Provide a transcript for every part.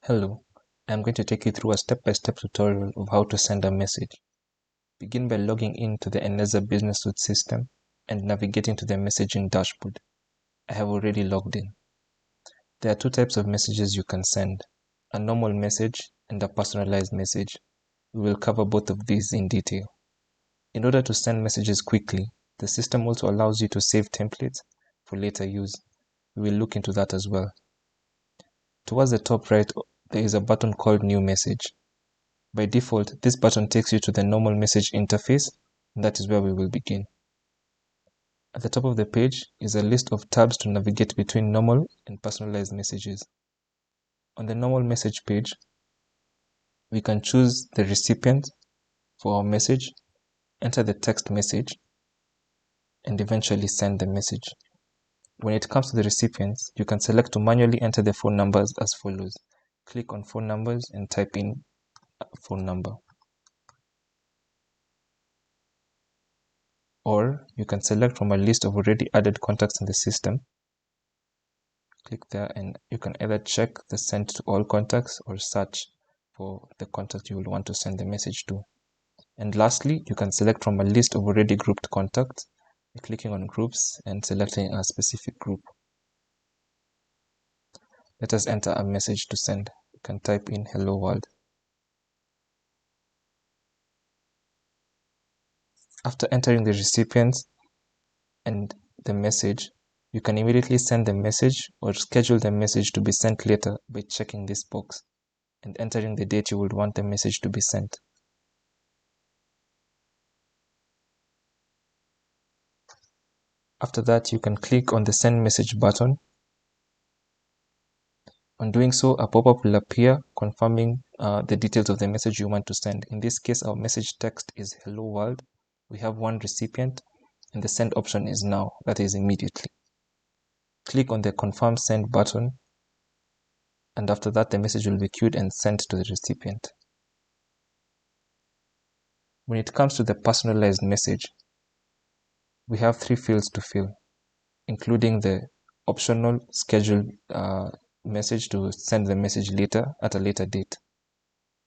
Hello, I'm going to take you through a step-by-step tutorial of how to send a message. Begin by logging into the Eneza Business Suite system and navigating to the messaging dashboard. I have already logged in. There are two types of messages you can send, a normal message and a personalized message. We will cover both of these in detail. In order to send messages quickly, the system also allows you to save templates for later use. We will look into that as well. Towards the top right, there is a button called New Message. By default, this button takes you to the normal message interface, and that is where we will begin. At the top of the page is a list of tabs to navigate between normal and personalized messages. On the normal message page, we can choose the recipient for our message, enter the text message, and eventually send the message. When it comes to the recipients, you can select to manually enter the phone numbers as follows. Click on phone numbers and type in a phone number. Or you can select from a list of already added contacts in the system. Click there and you can either check the send to all contacts or search for the contact you will want to send the message to. And lastly, you can select from a list of already grouped contacts by clicking on groups and selecting a specific group. Let us enter a message to send. You can type in hello world. After entering the recipients and the message, you can immediately send the message or schedule the message to be sent later by checking this box and entering the date you would want the message to be sent. After that, you can click on the send message button. On doing so, a pop-up will appear confirming the details of the message you want to send. In this case, our message text is hello world. We have one recipient and the send option is now, that is immediately. Click on the confirm send button and after that the message will be queued and sent to the recipient. When it comes to the personalized message, we have 3 fields to fill, including the optional scheduled message to send the message later at a later date,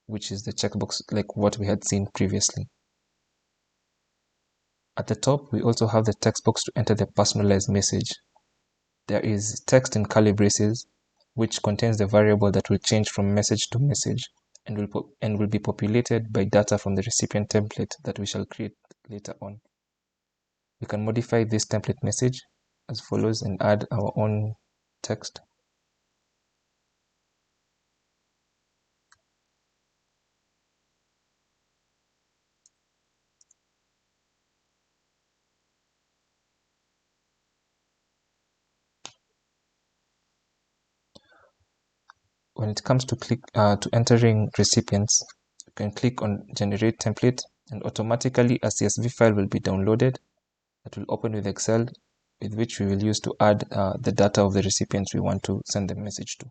which is the checkbox like what we had seen previously. At the top, we also have the text box to enter the personalized message. There is text in curly braces, which contains the variable that will change from message to message and will be populated by data from the recipient template that we shall create later on. We can modify this template message as follows and add our own text. When it comes to entering recipients, you can click on generate template and automatically a CSV file will be downloaded that will open with Excel, with which we will use to add the data of the recipients we want to send the message to.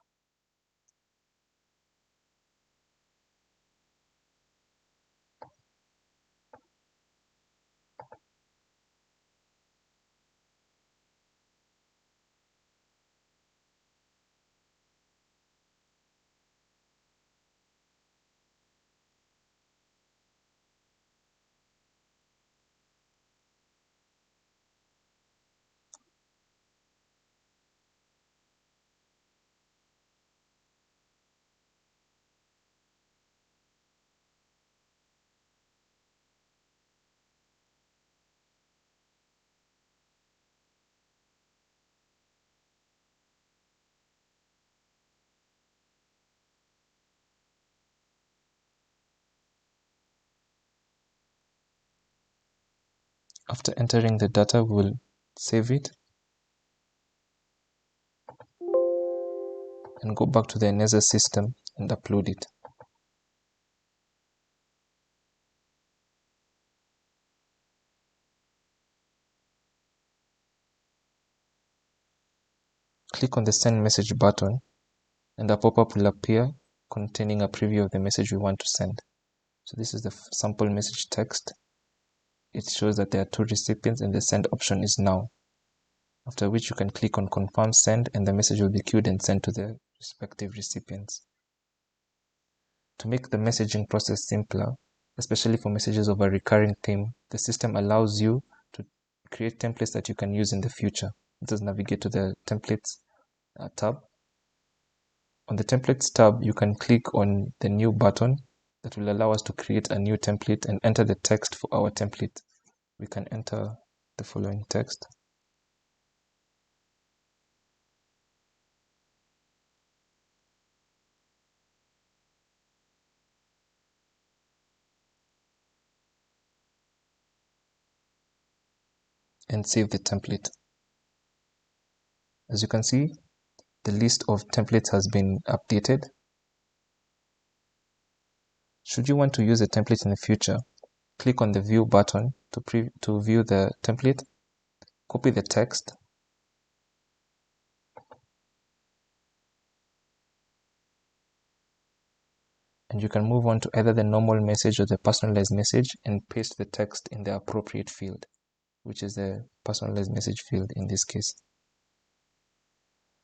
After entering the data, we'll save it and go back to the Eneza system and upload it. Click on the send message button and a pop-up will appear containing a preview of the message we want to send. So this is the sample message text. It shows that there are 2 recipients and the send option is now. After which you can click on confirm send and the message will be queued and sent to the respective recipients. To make the messaging process simpler, especially for messages of a recurring theme, the system allows you to create templates that you can use in the future. Let us navigate to the templates tab. On the templates tab, you can click on the new button that will allow us to create a new template and enter the text for our template. We can enter the following text. And save the template. As you can see, the list of templates has been updated. Should you want to use a template in the future, click on the View button to view the template, copy the text, and you can move on to either the normal message or the personalized message and paste the text in the appropriate field, which is the personalized message field in this case.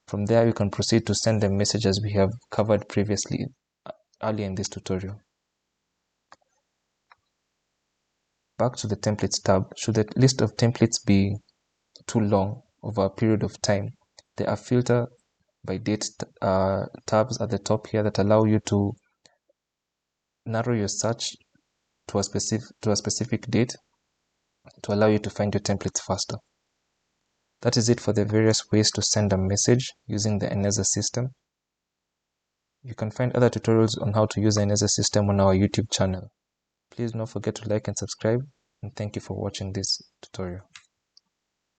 From there, you can proceed to send the message as we have covered previously earlier in this tutorial. Back to the templates tab. Should the list of templates be too long over a period of time, there are filter by date tabs at the top here that allow you to narrow your search to a specific date to allow you to find your templates faster. That is it for the various ways to send a message using the Eneza system. You can find other tutorials on how to use the Eneza system on our YouTube channel. Please don't forget to like and subscribe, and thank you for watching this tutorial.